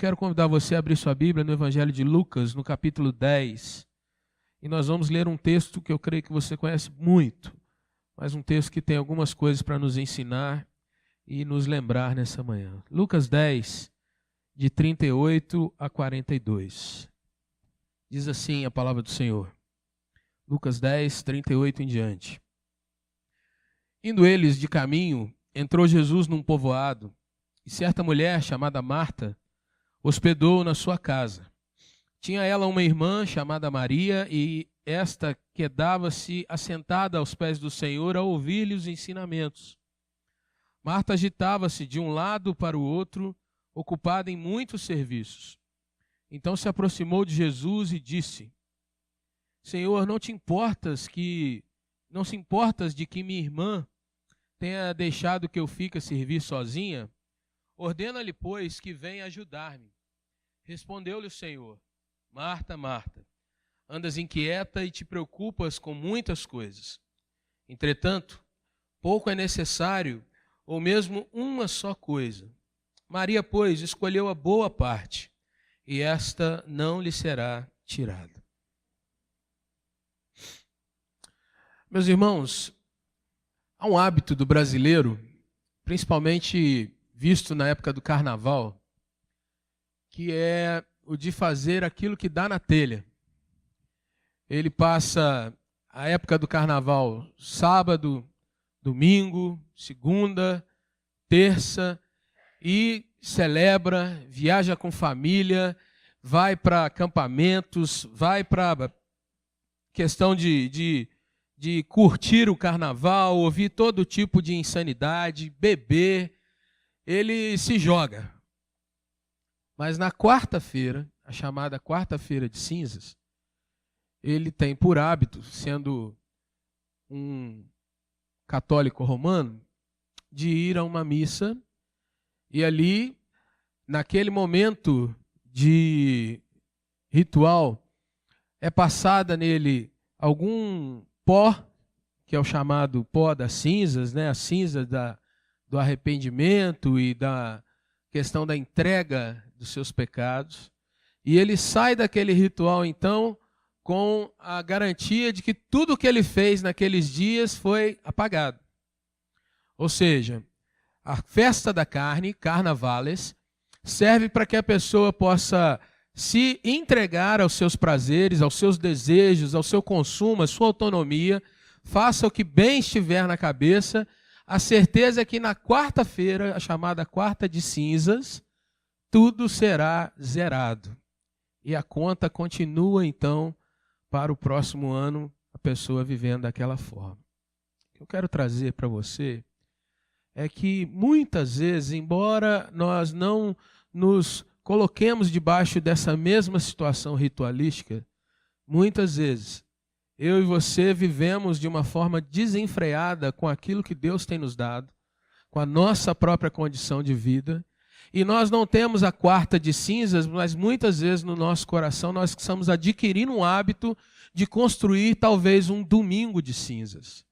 quero convidar você a abrir sua Bíblia no Evangelho de Lucas, no capítulo 10. E nós vamos ler um texto que eu creio que você conhece muito, mas um texto que tem algumas coisas para nos ensinar e nos lembrar nessa manhã. Lucas 10, de 38 a 42. Diz assim a palavra do Senhor. Lucas 10, 38 em diante. Indo eles de caminho, entrou Jesus num povoado, e certa mulher, chamada Marta, hospedou-o na sua casa. Tinha ela uma irmã chamada Maria, e esta quedava-se assentada aos pés do Senhor a ouvir-lhe os ensinamentos. Marta agitava-se de um lado para o outro, ocupada em muitos serviços. Então se aproximou de Jesus e disse: Senhor, não se importas de que minha irmã tenha deixado que eu fique a servir sozinha? Ordena-lhe, pois, que venha ajudar-me. Respondeu-lhe o Senhor: Marta, Marta, andas inquieta e te preocupas com muitas coisas. Entretanto, pouco é necessário, ou mesmo uma só coisa. Maria, pois, escolheu a boa parte, e esta não lhe será tirada. Meus irmãos, há um hábito do brasileiro, principalmente visto na época do carnaval, que é o de fazer aquilo que dá na telha. Ele passa a época do carnaval sábado, domingo, segunda, terça, e celebra, viaja com família, vai para acampamentos, vai para questão de curtir o carnaval, ouvir todo tipo de insanidade, beber, ele se joga. Mas na quarta-feira, a chamada quarta-feira de cinzas, ele tem por hábito, sendo um católico romano, de ir a uma missa e ali, naquele momento de ritual, é passada nele algum pó, que é o chamado pó das cinzas, né? A cinza do arrependimento e da questão da entrega dos seus pecados. E ele sai daquele ritual, então, com a garantia de que tudo o que ele fez naqueles dias foi apagado. Ou seja, a festa da carne, carnavales, serve para que a pessoa possa se entregar aos seus prazeres, aos seus desejos, ao seu consumo, à sua autonomia, faça o que bem estiver na cabeça. A certeza é que na quarta-feira, a chamada quarta de cinzas, tudo será zerado. E a conta continua, então, para o próximo ano, a pessoa vivendo daquela forma. O que eu quero trazer para você é que, muitas vezes, embora nós não nos coloquemos debaixo dessa mesma situação ritualística, muitas vezes, eu e você vivemos de uma forma desenfreada com aquilo que Deus tem nos dado, com a nossa própria condição de vida, e nós não temos a quarta de cinzas, mas muitas vezes no nosso coração nós estamos adquirindo um hábito de construir talvez um domingo de cinzas.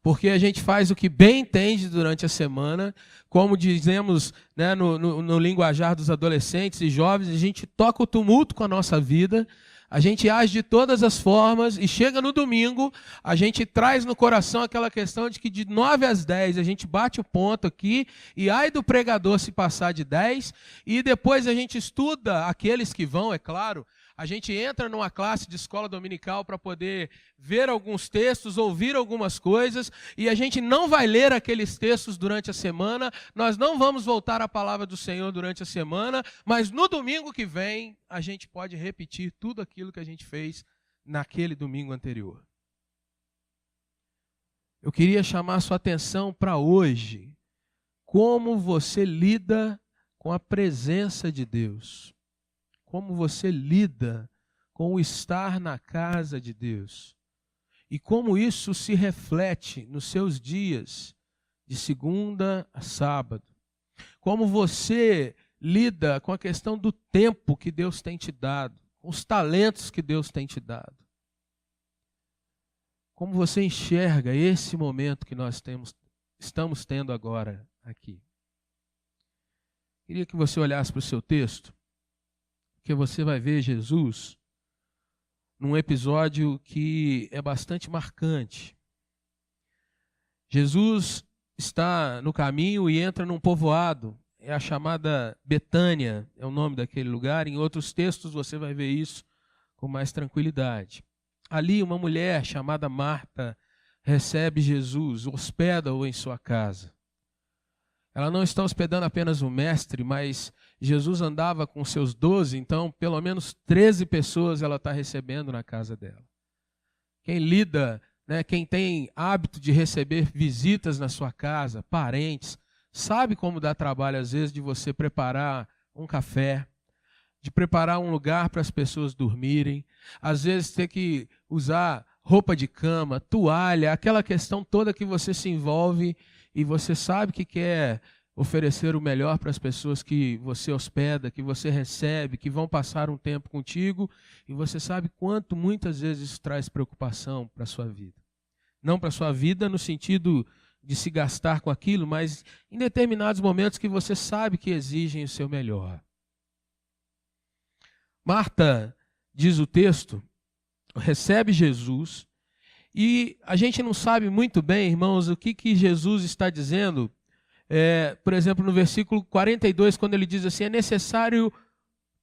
Porque a gente faz o que bem entende durante a semana, como dizemos, né, no linguajar dos adolescentes e jovens, a gente toca o tumulto com a nossa vida, a gente age de todas as formas e chega no domingo, a gente traz no coração aquela questão de que de 9 às 10 a gente bate o ponto aqui e ai do pregador se passar de 10 e depois a gente estuda aqueles que vão, é claro. A gente entra numa classe de escola dominical para poder ver alguns textos, ouvir algumas coisas, e a gente não vai ler aqueles textos durante a semana, nós não vamos voltar à palavra do Senhor durante a semana, mas no domingo que vem a gente pode repetir tudo aquilo que a gente fez naquele domingo anterior. Eu queria chamar a sua atenção para hoje, como você lida com a presença de Deus. Como você lida com o estar na casa de Deus. E como isso se reflete nos seus dias, de segunda a sábado. Como você lida com a questão do tempo que Deus tem te dado, com os talentos que Deus tem te dado. Como você enxerga esse momento que nós estamos tendo agora aqui. Queria que você olhasse para o seu texto. porque você vai ver Jesus num episódio que é bastante marcante. Jesus está no caminho e entra num povoado, é a chamada Betânia, é o nome daquele lugar. Em outros textos você vai ver isso com mais tranquilidade. Ali uma mulher chamada Marta recebe Jesus, hospeda-o em sua casa. Ela não está hospedando apenas o mestre, mas Jesus andava com seus 12, então pelo menos 13 pessoas ela está recebendo na casa dela. Quem lida, quem tem hábito de receber visitas na sua casa, parentes, sabe como dá trabalho às vezes de você preparar um café, de preparar um lugar para as pessoas dormirem, às vezes ter que usar roupa de cama, toalha, aquela questão toda que você se envolve e você sabe que quer oferecer o melhor para as pessoas que você hospeda, que você recebe, que vão passar um tempo contigo, e você sabe quanto muitas vezes isso traz preocupação para a sua vida. Não para a sua vida no sentido de se gastar com aquilo, mas em determinados momentos que você sabe que exigem o seu melhor. Marta, diz o texto, recebe Jesus, e a gente não sabe muito bem, irmãos, o que Jesus está dizendo. Por exemplo, no versículo 42, quando ele diz assim, é necessário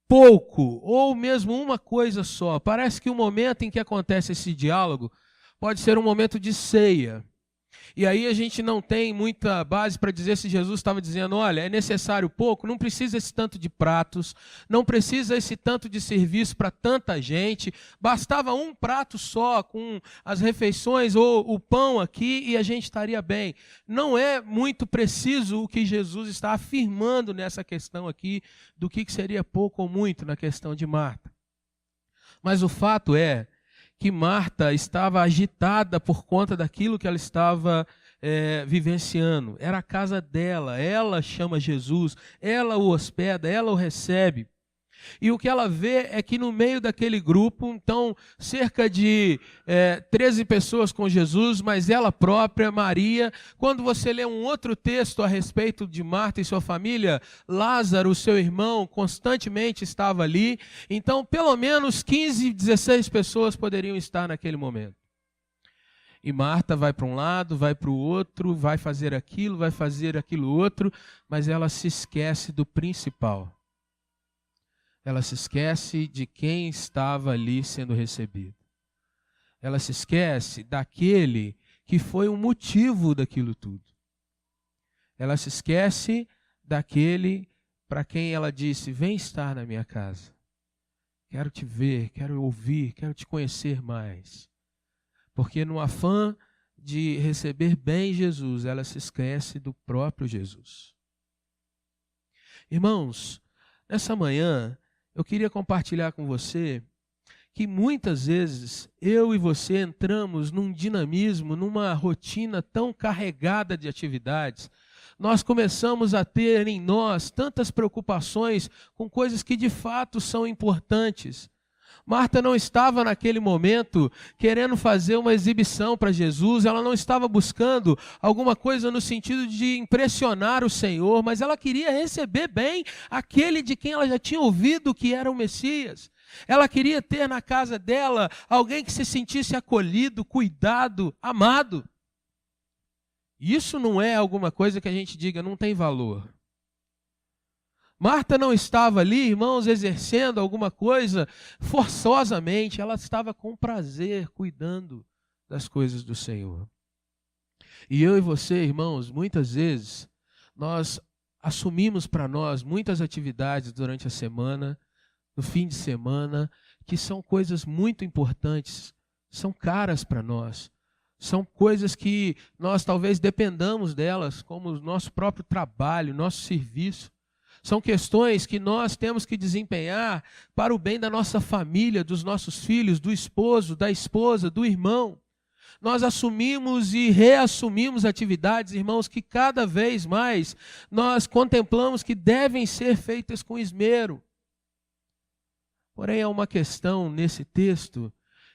pouco, ou mesmo uma coisa só. Parece que o momento em que acontece esse diálogo pode ser um momento de ceia. E aí a gente não tem muita base para dizer se Jesus estava dizendo, olha, é necessário pouco, não precisa esse tanto de pratos, não precisa esse tanto de serviço para tanta gente, bastava um prato só com as refeições ou o pão aqui e a gente estaria bem. Não é muito preciso o que Jesus está afirmando nessa questão aqui do que seria pouco ou muito na questão de Marta. Mas o fato é que Marta estava agitada por conta daquilo que ela estava vivenciando. Era a casa dela, ela chama Jesus, ela o hospeda, ela o recebe. E o que ela vê é que no meio daquele grupo, então, cerca de 13 pessoas com Jesus, mas ela própria, Maria. Quando você lê um outro texto a respeito de Marta e sua família, Lázaro, seu irmão, constantemente estava ali. Então, pelo menos 15, 16 pessoas poderiam estar naquele momento. E Marta vai para um lado, vai para o outro, vai fazer aquilo outro, mas ela se esquece do principal. Ela se esquece de quem estava ali sendo recebido. Ela se esquece daquele que foi o motivo daquilo tudo. Ela se esquece daquele para quem ela disse, vem estar na minha casa. Quero te ver, quero ouvir, quero te conhecer mais. Porque no afã de receber bem Jesus, ela se esquece do próprio Jesus. Irmãos, nessa manhã, eu queria compartilhar com você que muitas vezes eu e você entramos num dinamismo, numa rotina tão carregada de atividades. Nós começamos a ter em nós tantas preocupações com coisas que de fato são importantes. Marta não estava naquele momento querendo fazer uma exibição para Jesus, ela não estava buscando alguma coisa no sentido de impressionar o Senhor, mas ela queria receber bem aquele de quem ela já tinha ouvido que era o Messias. Ela queria ter na casa dela alguém que se sentisse acolhido, cuidado, amado. Isso não é alguma coisa que a gente diga, não tem valor. Marta não estava ali, irmãos, exercendo alguma coisa forçosamente, ela estava com prazer, cuidando das coisas do Senhor. E eu e você, irmãos, muitas vezes, nós assumimos para nós muitas atividades durante a semana, no fim de semana, que são coisas muito importantes, são caras para nós. São coisas que nós talvez dependamos delas, como o nosso próprio trabalho, nosso serviço. São questões que nós temos que desempenhar para o bem da nossa família, dos nossos filhos, do esposo, da esposa, do irmão. Nós assumimos e reassumimos atividades, irmãos, que cada vez mais nós contemplamos que devem ser feitas com esmero. Porém, há uma questão nesse texto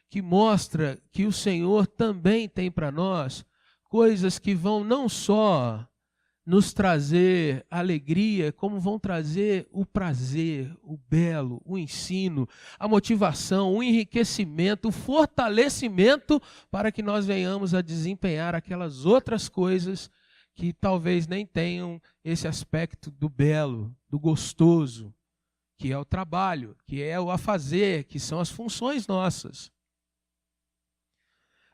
que mostra que o Senhor também tem para nós coisas que vão não só nos trazer alegria, como vão trazer o prazer, o belo, o ensino, a motivação, o enriquecimento, o fortalecimento para que nós venhamos a desempenhar aquelas outras coisas que talvez nem tenham esse aspecto do belo, do gostoso, que é o trabalho, que é o afazer, que são as funções nossas.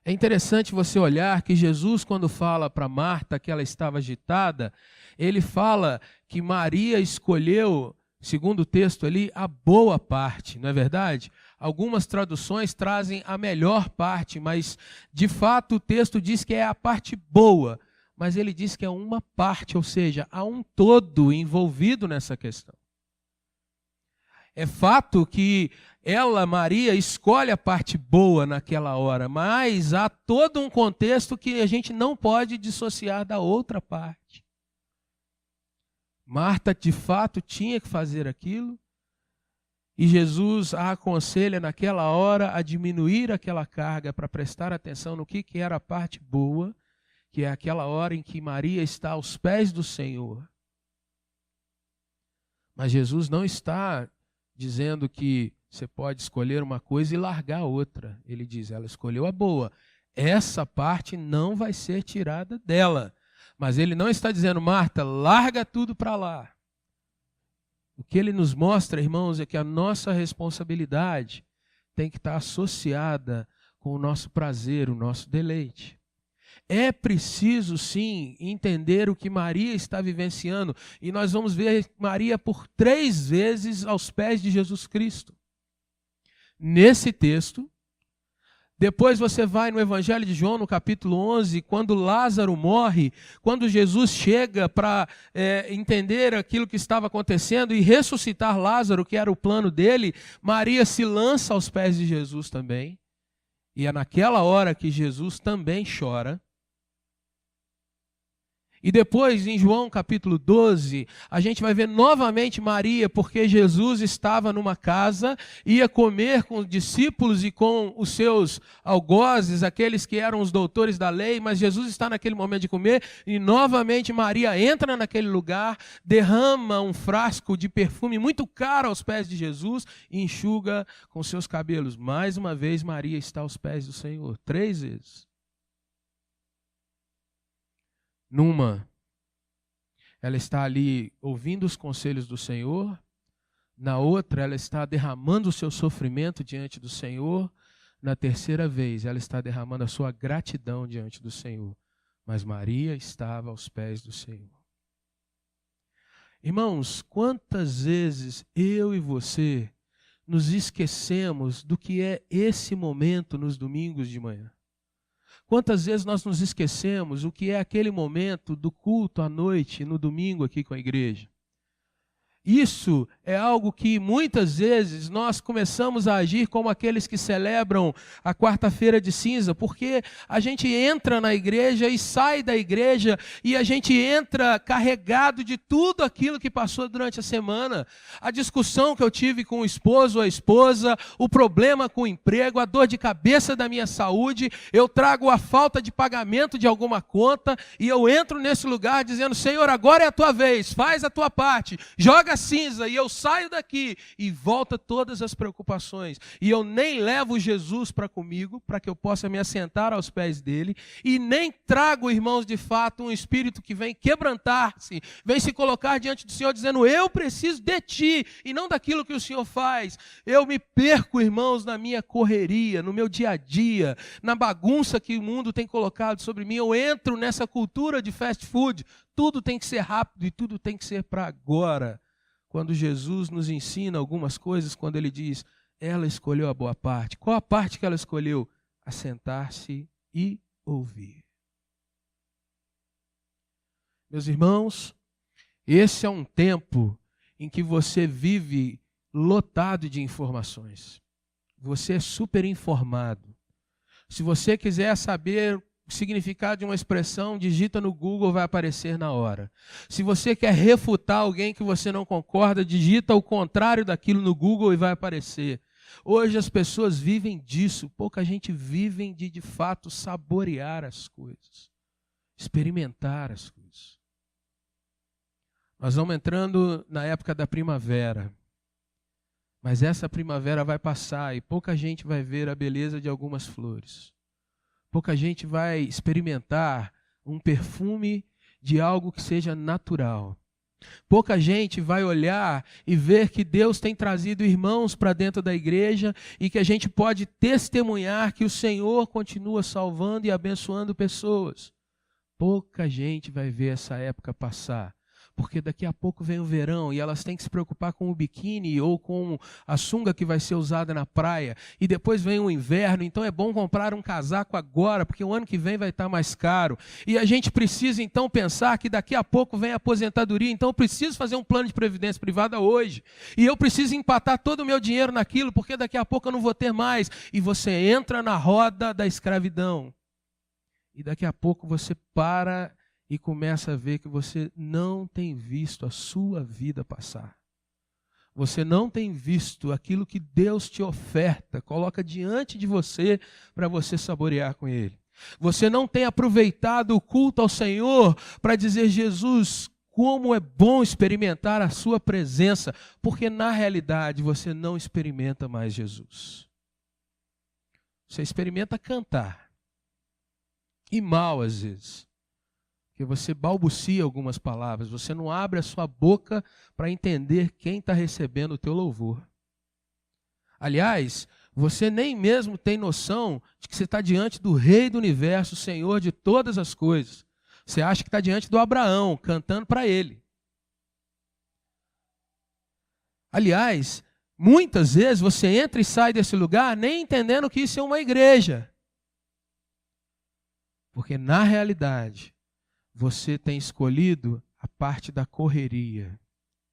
É interessante você olhar que Jesus, quando fala para Marta que ela estava agitada, ele fala que Maria escolheu, segundo o texto ali, a boa parte, não é verdade? Algumas traduções trazem a melhor parte, mas de fato o texto diz que é a parte boa, mas ele diz que é uma parte, ou seja, há um todo envolvido nessa questão. É fato que ela, Maria, escolhe a parte boa naquela hora, mas há todo um contexto que a gente não pode dissociar da outra parte. Marta, de fato, tinha que fazer aquilo, e Jesus a aconselha naquela hora a diminuir aquela carga para prestar atenção no que era a parte boa, que é aquela hora em que Maria está aos pés do Senhor. Mas Jesus não está dizendo que você pode escolher uma coisa e largar a outra. Ele diz, ela escolheu a boa. Essa parte não vai ser tirada dela. Mas ele não está dizendo, Marta, larga tudo para lá. O que ele nos mostra, irmãos, é que a nossa responsabilidade tem que estar associada com o nosso prazer, o nosso deleite. É preciso, sim, entender o que Maria está vivenciando. E nós vamos ver Maria por 3 vezes aos pés de Jesus Cristo. Nesse texto, depois você vai no Evangelho de João, no capítulo 11, quando Lázaro morre, quando Jesus chega para entender aquilo que estava acontecendo e ressuscitar Lázaro, que era o plano dele, Maria se lança aos pés de Jesus também. E é naquela hora que Jesus também chora. E depois, em João capítulo 12, a gente vai ver novamente Maria, porque Jesus estava numa casa, ia comer com os discípulos e com os seus algozes, aqueles que eram os doutores da lei, mas Jesus está naquele momento de comer, e novamente Maria entra naquele lugar, derrama um frasco de perfume muito caro aos pés de Jesus e enxuga com seus cabelos. Mais uma vez, Maria está aos pés do Senhor, 3 vezes. Numa, ela está ali ouvindo os conselhos do Senhor. Na outra, ela está derramando o seu sofrimento diante do Senhor. Na terceira vez, ela está derramando a sua gratidão diante do Senhor. Mas Maria estava aos pés do Senhor. Irmãos, quantas vezes eu e você nos esquecemos do que é esse momento nos domingos de manhã? Quantas vezes nós nos esquecemos o que é aquele momento do culto à noite, no domingo aqui com a igreja? Isso é algo que muitas vezes nós começamos a agir como aqueles que celebram a quarta-feira de cinza, porque a gente entra na igreja e sai da igreja e a gente entra carregado de tudo aquilo que passou durante a semana. A discussão que eu tive com o esposo ou a esposa, o problema com o emprego, a dor de cabeça da minha saúde, eu trago a falta de pagamento de alguma conta e eu entro nesse lugar dizendo, Senhor, agora é a tua vez, faz a tua parte, joga cinza, e eu saio daqui e volta todas as preocupações, e eu nem levo Jesus para comigo, para que eu possa me assentar aos pés dele, e nem trago, irmãos, de fato, um espírito que vem quebrantar-se, vem se colocar diante do Senhor, dizendo, eu preciso de ti, e não daquilo que o Senhor faz. Eu me perco, irmãos, na minha correria, no meu dia a dia, na bagunça que o mundo tem colocado sobre mim. Eu entro nessa cultura de fast food, tudo tem que ser rápido e tudo tem que ser para agora. Quando Jesus nos ensina algumas coisas, quando ele diz, ela escolheu a boa parte. Qual a parte que ela escolheu? Assentar-se e ouvir. Meus irmãos, esse é um tempo em que você vive lotado de informações. Você é super informado. Se você quiser saber o significado de uma expressão, digita no Google, vai aparecer na hora. Se você quer refutar alguém que você não concorda, digita o contrário daquilo no Google e vai aparecer. Hoje as pessoas vivem disso, pouca gente vive de fato saborear as coisas, experimentar as coisas. Nós vamos entrando na época da primavera. Mas essa primavera vai passar e pouca gente vai ver a beleza de algumas flores. Pouca gente vai experimentar um perfume de algo que seja natural. Pouca gente vai olhar e ver que Deus tem trazido irmãos para dentro da igreja e que a gente pode testemunhar que o Senhor continua salvando e abençoando pessoas. Pouca gente vai ver essa época passar, porque daqui a pouco vem o verão e elas têm que se preocupar com o biquíni ou com a sunga que vai ser usada na praia. E depois vem o inverno, então é bom comprar um casaco agora, porque o ano que vem vai estar mais caro. E a gente precisa então pensar que daqui a pouco vem a aposentadoria, então eu preciso fazer um plano de previdência privada hoje. E eu preciso empatar todo o meu dinheiro naquilo, porque daqui a pouco eu não vou ter mais. E você entra na roda da escravidão. E daqui a pouco você para e começa a ver que você não tem visto a sua vida passar. Você não tem visto aquilo que Deus te oferta, coloca diante de você para você saborear com Ele. Você não tem aproveitado o culto ao Senhor para dizer: Jesus, como é bom experimentar a sua presença, porque na realidade você não experimenta mais Jesus. Você experimenta cantar, e mal às vezes. Porque você balbucia algumas palavras, você não abre a sua boca para entender quem está recebendo o teu louvor. Aliás, você nem mesmo tem noção de que você está diante do Rei do Universo, Senhor de todas as coisas. Você acha que está diante do Abraão, cantando para ele. Aliás, muitas vezes você entra e sai desse lugar nem entendendo que isso é uma igreja. Porque na realidade, você tem escolhido a parte da correria,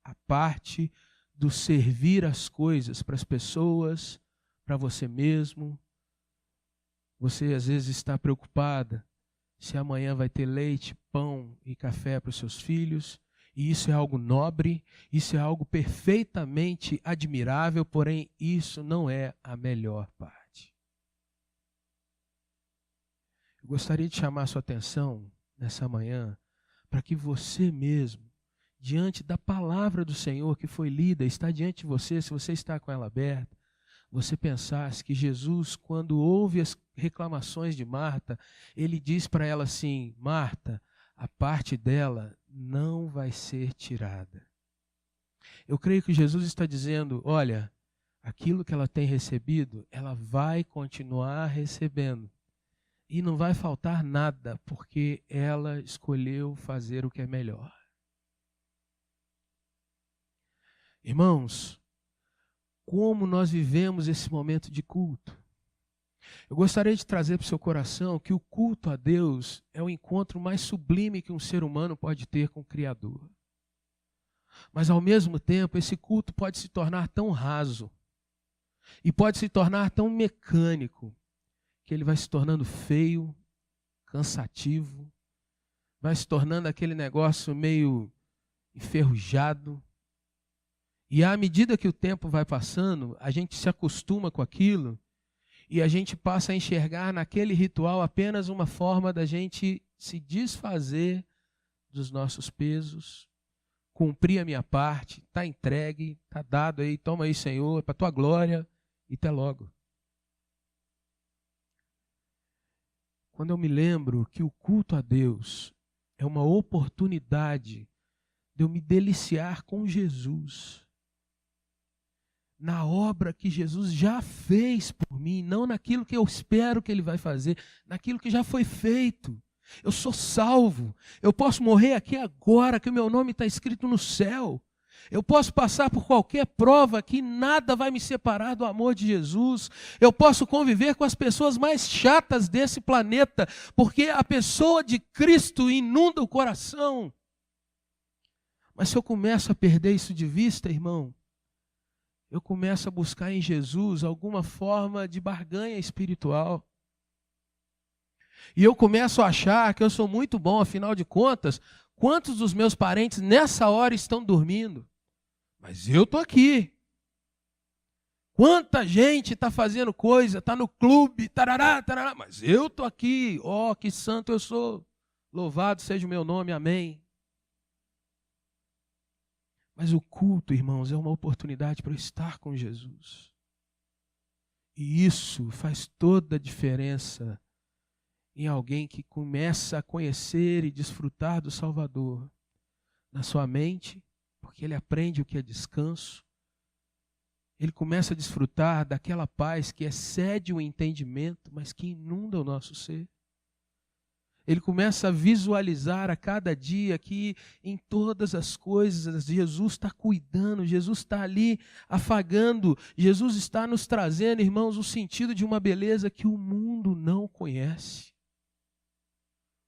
a parte do servir as coisas para as pessoas, para você mesmo. Você às vezes está preocupada se amanhã vai ter leite, pão e café para os seus filhos. E isso é algo nobre, isso é algo perfeitamente admirável, porém isso não é a melhor parte. Eu gostaria de chamar a sua atenção nessa manhã, para que você mesmo, diante da palavra do Senhor que foi lida, está diante de você, se você está com ela aberta, você pensasse que Jesus, quando ouve as reclamações de Marta, ele diz para ela assim: Marta, a parte dela não vai ser tirada. Eu creio que Jesus está dizendo: olha, aquilo que ela tem recebido, ela vai continuar recebendo. E não vai faltar nada, porque ela escolheu fazer o que é melhor. Irmãos, como nós vivemos esse momento de culto? Eu gostaria de trazer para o seu coração que o culto a Deus é o encontro mais sublime que um ser humano pode ter com o Criador. Mas ao mesmo tempo, esse culto pode se tornar tão raso e pode se tornar tão mecânico, que ele vai se tornando feio, cansativo, vai se tornando aquele negócio meio enferrujado. E à medida que o tempo vai passando, a gente se acostuma com aquilo e a gente passa a enxergar naquele ritual apenas uma forma da gente se desfazer dos nossos pesos, cumprir a minha parte, está entregue, está dado aí, toma aí, Senhor, para a tua glória e até logo. Quando eu me lembro que o culto a Deus é uma oportunidade de eu me deliciar com Jesus, na obra que Jesus já fez por mim, não naquilo que eu espero que Ele vai fazer, naquilo que já foi feito. Eu sou salvo, eu posso morrer aqui agora, que o meu nome está escrito no céu. Eu posso passar por qualquer prova que nada vai me separar do amor de Jesus. Eu posso conviver com as pessoas mais chatas desse planeta, porque a pessoa de Cristo inunda o coração. Mas se eu começo a perder isso de vista, irmão, eu começo a buscar em Jesus alguma forma de barganha espiritual. E eu começo a achar que eu sou muito bom, afinal de contas, quantos dos meus parentes nessa hora estão dormindo? Mas eu estou aqui. Quanta gente está fazendo coisa, está no clube, tarará, tarará, mas eu estou aqui. Oh, que santo eu sou. Louvado seja o meu nome, amém. Mas o culto, irmãos, é uma oportunidade para eu estar com Jesus. E isso faz toda a diferença em alguém que começa a conhecer e desfrutar do Salvador na sua mente, porque ele aprende o que é descanso. Ele começa a desfrutar daquela paz que excede o entendimento, mas que inunda o nosso ser. Ele começa a visualizar a cada dia que em todas as coisas Jesus está cuidando, Jesus está ali afagando, Jesus está nos trazendo, irmãos, o sentido de uma beleza que o mundo não conhece.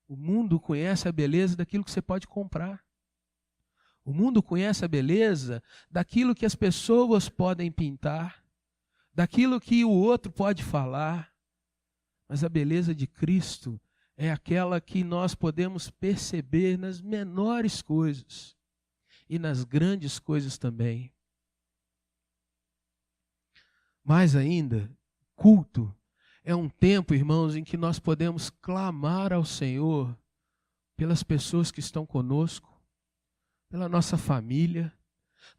O mundo conhece a beleza daquilo que você pode comprar. O mundo conhece a beleza daquilo que as pessoas podem pintar, daquilo que o outro pode falar. Mas a beleza de Cristo é aquela que nós podemos perceber nas menores coisas e nas grandes coisas também. Mais ainda, culto é um tempo, irmãos, em que nós podemos clamar ao Senhor pelas pessoas que estão conosco, pela nossa família.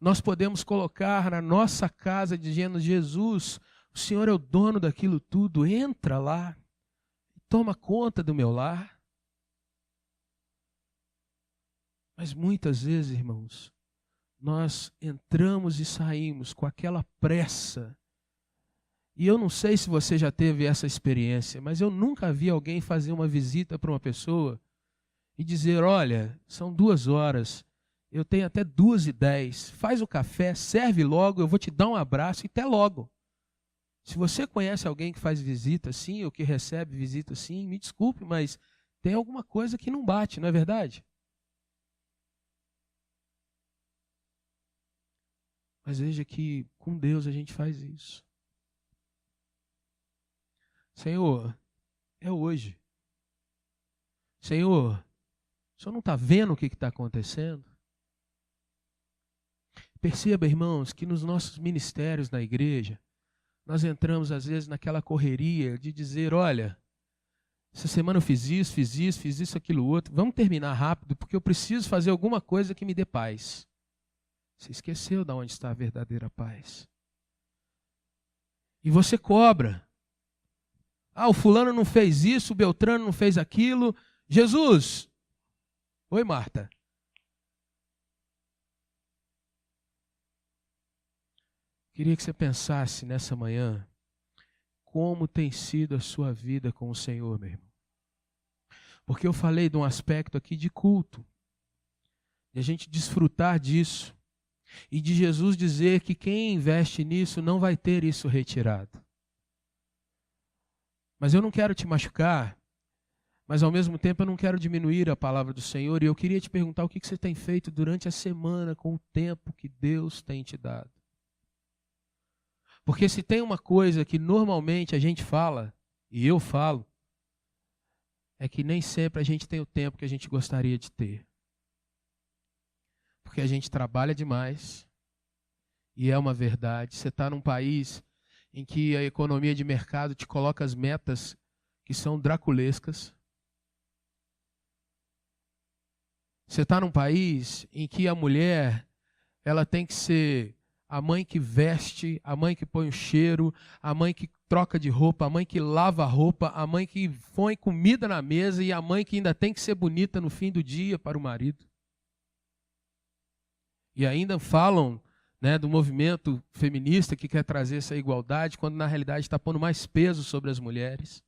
Nós podemos colocar na nossa casa dizendo: Jesus, o Senhor é o dono daquilo tudo, entra lá, toma conta do meu lar. Mas muitas vezes, irmãos, nós entramos e saímos com aquela pressa. E eu não sei se você já teve essa experiência, mas eu nunca vi alguém fazer uma visita para uma pessoa e dizer: olha, são 2 horas, eu tenho até 2:10, faz o café, serve logo, eu vou te dar um abraço e até logo. Se você conhece alguém que faz visita assim, ou que recebe visita assim, me desculpe, mas tem alguma coisa que não bate, não é verdade? Mas veja que com Deus a gente faz isso. Senhor, é hoje. Senhor, o Senhor não está vendo o que está acontecendo? Perceba, irmãos, que nos nossos ministérios na igreja, nós entramos às vezes naquela correria de dizer: olha, essa semana eu fiz isso, aquilo outro, vamos terminar rápido porque eu preciso fazer alguma coisa que me dê paz. Você esqueceu de onde está a verdadeira paz. E você cobra. Ah, o fulano não fez isso, o Beltrano não fez aquilo. Jesus! Oi, Marta. Queria que você pensasse nessa manhã como tem sido a sua vida com o Senhor, meu irmão. Porque eu falei de um aspecto aqui de culto, de a gente desfrutar disso, e de Jesus dizer que quem investe nisso não vai ter isso retirado. Mas eu não quero te machucar, mas ao mesmo tempo eu não quero diminuir a palavra do Senhor, e eu queria te perguntar o que você tem feito durante a semana com o tempo que Deus tem te dado. Porque se tem uma coisa que normalmente a gente fala, e eu falo, é que nem sempre a gente tem o tempo que a gente gostaria de ter. Porque a gente trabalha demais, e é uma verdade. Você está num país em que a economia de mercado te coloca as metas que são draculescas. Você está num país em que a mulher ela tem que ser a mãe que veste, a mãe que põe o cheiro, a mãe que troca de roupa, a mãe que lava a roupa, a mãe que põe comida na mesa e a mãe que ainda tem que ser bonita no fim do dia para o marido. E ainda falam, né, do movimento feminista que quer trazer essa igualdade, quando na realidade está pondo mais peso sobre as mulheres.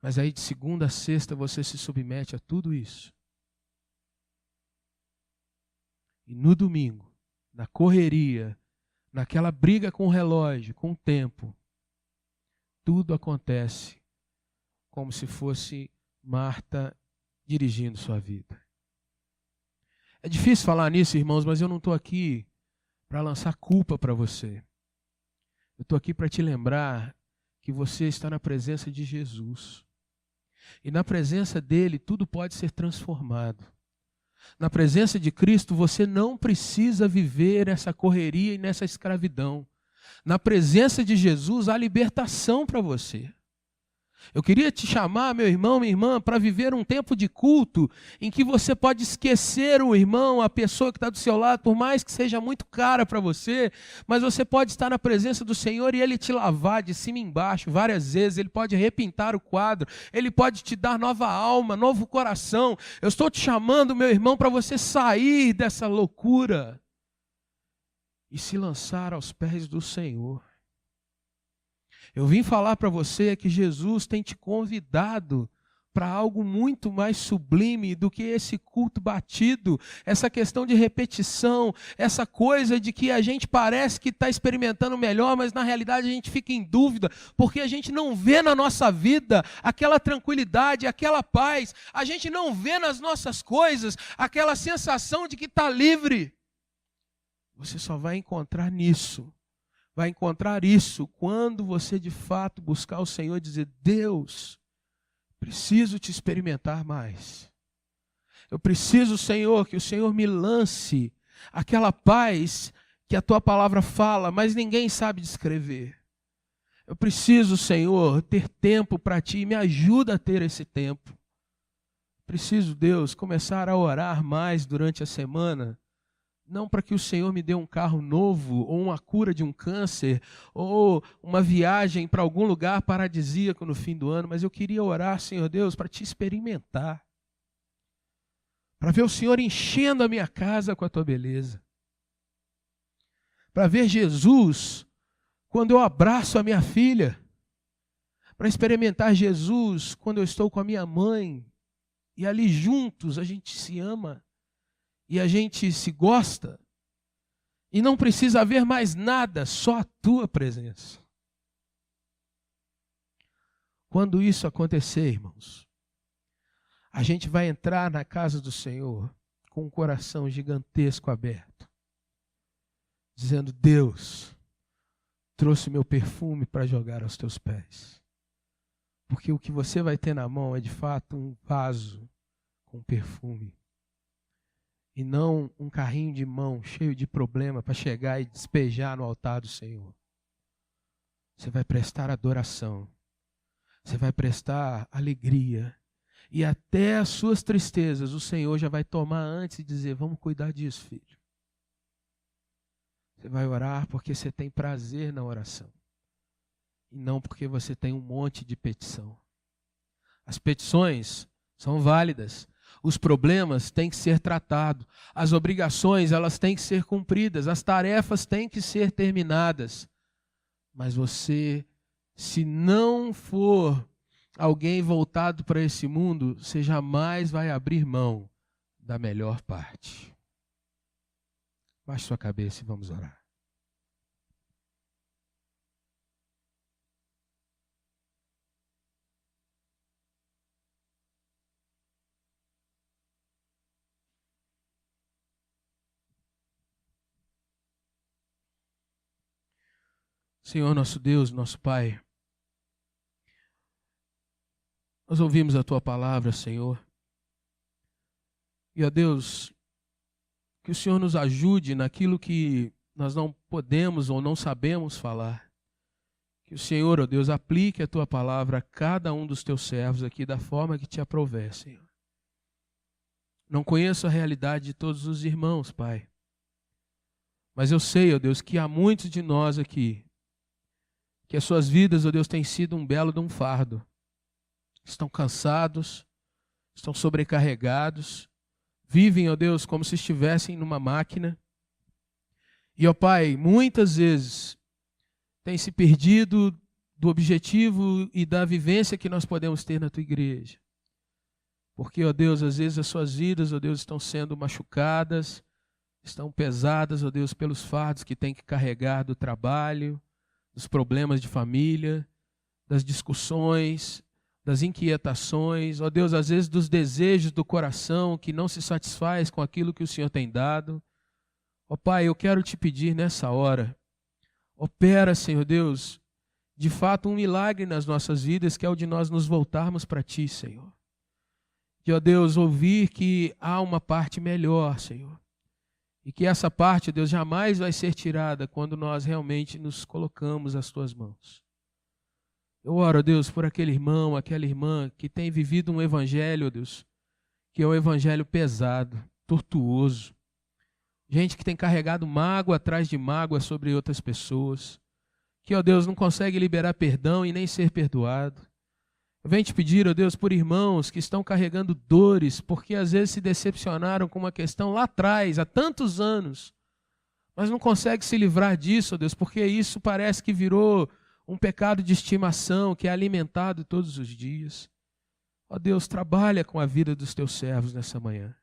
Mas aí de segunda a sexta você se submete a tudo isso. E no domingo, na correria, naquela briga com o relógio, com o tempo, tudo acontece como se fosse Marta dirigindo sua vida. É difícil falar nisso, irmãos, mas eu não estou aqui para lançar culpa para você. Eu estou aqui para te lembrar que você está na presença de Jesus. E na presença dele, tudo pode ser transformado. Na presença de Cristo, você não precisa viver essa correria e nessa escravidão. Na presença de Jesus, há libertação para você. Eu queria te chamar, meu irmão, minha irmã, para viver um tempo de culto em que você pode esquecer o irmão, a pessoa que está do seu lado, por mais que seja muito cara para você, mas você pode estar na presença do Senhor e Ele te lavar de cima e embaixo várias vezes, Ele pode repintar o quadro, Ele pode te dar nova alma, novo coração. Eu estou te chamando, meu irmão, para você sair dessa loucura e se lançar aos pés do Senhor. Eu vim falar para você que Jesus tem te convidado para algo muito mais sublime do que esse culto batido, essa questão de repetição, essa coisa de que a gente parece que está experimentando melhor, mas na realidade a gente fica em dúvida, porque a gente não vê na nossa vida aquela tranquilidade, aquela paz, a gente não vê nas nossas coisas aquela sensação de que está livre. Você só vai encontrar nisso. Vai encontrar isso quando você de fato buscar o Senhor e dizer: Deus, preciso te experimentar mais. Eu preciso, Senhor, que o Senhor me lance aquela paz que a tua palavra fala, mas ninguém sabe descrever. Eu preciso, Senhor, ter tempo para ti, me ajuda a ter esse tempo. Preciso, Deus, começar a orar mais durante a semana. Não para que o Senhor me dê um carro novo, ou uma cura de um câncer, ou uma viagem para algum lugar paradisíaco no fim do ano, mas eu queria orar, Senhor Deus, para te experimentar. Para ver o Senhor enchendo a minha casa com a tua beleza. Para ver Jesus quando eu abraço a minha filha. Para experimentar Jesus quando eu estou com a minha mãe. E ali juntos a gente se ama. E a gente se gosta, e não precisa haver mais nada, só a tua presença. Quando isso acontecer, irmãos, a gente vai entrar na casa do Senhor com um coração gigantesco aberto, dizendo: Deus, trouxe meu perfume para jogar aos teus pés. Porque o que você vai ter na mão é de fato um vaso com perfume. E não um carrinho de mão cheio de problema para chegar e despejar no altar do Senhor. Você vai prestar adoração. Você vai prestar alegria. E até as suas tristezas o Senhor já vai tomar antes e dizer: vamos cuidar disso, filho. Você vai orar porque você tem prazer na oração. E não porque você tem um monte de petição. As petições são válidas. Os problemas têm que ser tratados, as obrigações elas têm que ser cumpridas, as tarefas têm que ser terminadas. Mas você, se não for alguém voltado para esse mundo, você jamais vai abrir mão da melhor parte. Baixe sua cabeça e vamos orar. Senhor, nosso Deus, nosso Pai, nós ouvimos a Tua palavra, Senhor. E, ó Deus, que o Senhor nos ajude naquilo que nós não podemos ou não sabemos falar. Que o Senhor, ó Deus, aplique a Tua palavra a cada um dos Teus servos aqui da forma que Te aprouver, Senhor. Não conheço a realidade de todos os irmãos, Pai. Mas eu sei, ó Deus, que há muitos de nós aqui que as suas vidas, ó Deus, têm sido um belo de um fardo. Estão cansados, estão sobrecarregados, vivem, ó Deus, como se estivessem numa máquina. E, ó Pai, muitas vezes têm se perdido do objetivo e da vivência que nós podemos ter na Tua igreja. Porque, ó Deus, às vezes as suas vidas, ó Deus, estão sendo machucadas, estão pesadas, ó Deus, pelos fardos que têm que carregar do trabalho, dos problemas de família, das discussões, das inquietações, ó Deus, às vezes dos desejos do coração que não se satisfaz com aquilo que o Senhor tem dado. Ó Pai, eu quero te pedir nessa hora, opera, Senhor Deus, de fato um milagre nas nossas vidas, que é o de nós nos voltarmos para Ti, Senhor. Que, ó Deus, ouvir que há uma parte melhor, Senhor. E que essa parte, Deus, jamais vai ser tirada quando nós realmente nos colocamos às Tuas mãos. Eu oro, ó Deus, por aquele irmão, aquela irmã que tem vivido um evangelho, ó Deus, que é um evangelho pesado, tortuoso. Gente que tem carregado mágoa atrás de mágoa sobre outras pessoas. Que, ó Deus, não consegue liberar perdão e nem ser perdoado. Eu venho te pedir, ó Deus, por irmãos que estão carregando dores, porque às vezes se decepcionaram com uma questão lá atrás, há tantos anos, mas não consegue se livrar disso, ó Deus, porque isso parece que virou um pecado de estimação que é alimentado todos os dias. Ó Deus, trabalha com a vida dos teus servos nessa manhã.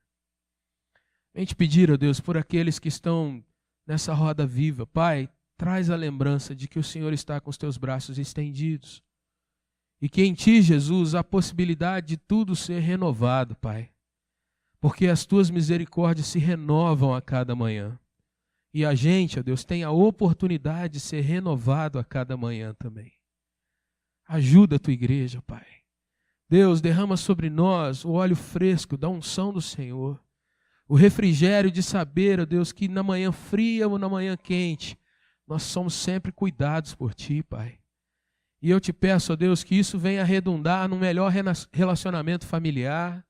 Venho te pedir, ó Deus, por aqueles que estão nessa roda viva. Pai, traz a lembrança de que o Senhor está com os teus braços estendidos. E que em ti, Jesus, há a possibilidade de tudo ser renovado, Pai. Porque as tuas misericórdias se renovam a cada manhã. E a gente, ó Deus, tem a oportunidade de ser renovado a cada manhã também. Ajuda a tua igreja, Pai. Deus, derrama sobre nós o óleo fresco da unção do Senhor. O refrigério de saber, ó Deus, que na manhã fria ou na manhã quente, nós somos sempre cuidados por ti, Pai. E eu te peço, ó Deus, que isso venha redundar num melhor relacionamento familiar,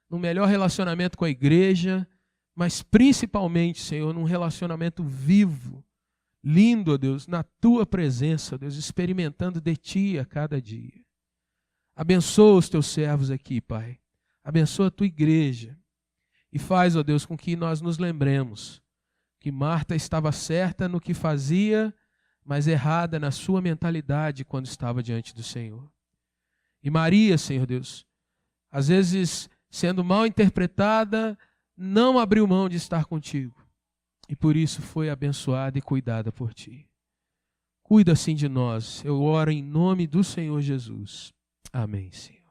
num melhor relacionamento com a igreja, mas principalmente, Senhor, num relacionamento vivo, lindo, ó Deus, na tua presença, ó Deus, experimentando de ti a cada dia. Abençoa os teus servos aqui, Pai. Abençoa a tua igreja. E faz, ó Deus, com que nós nos lembremos que Marta estava certa no que fazia, mas errada na sua mentalidade quando estava diante do Senhor. E Maria, Senhor Deus, às vezes sendo mal interpretada, não abriu mão de estar contigo. E por isso foi abençoada e cuidada por ti. Cuida assim de nós. Eu oro em nome do Senhor Jesus. Amém, Senhor.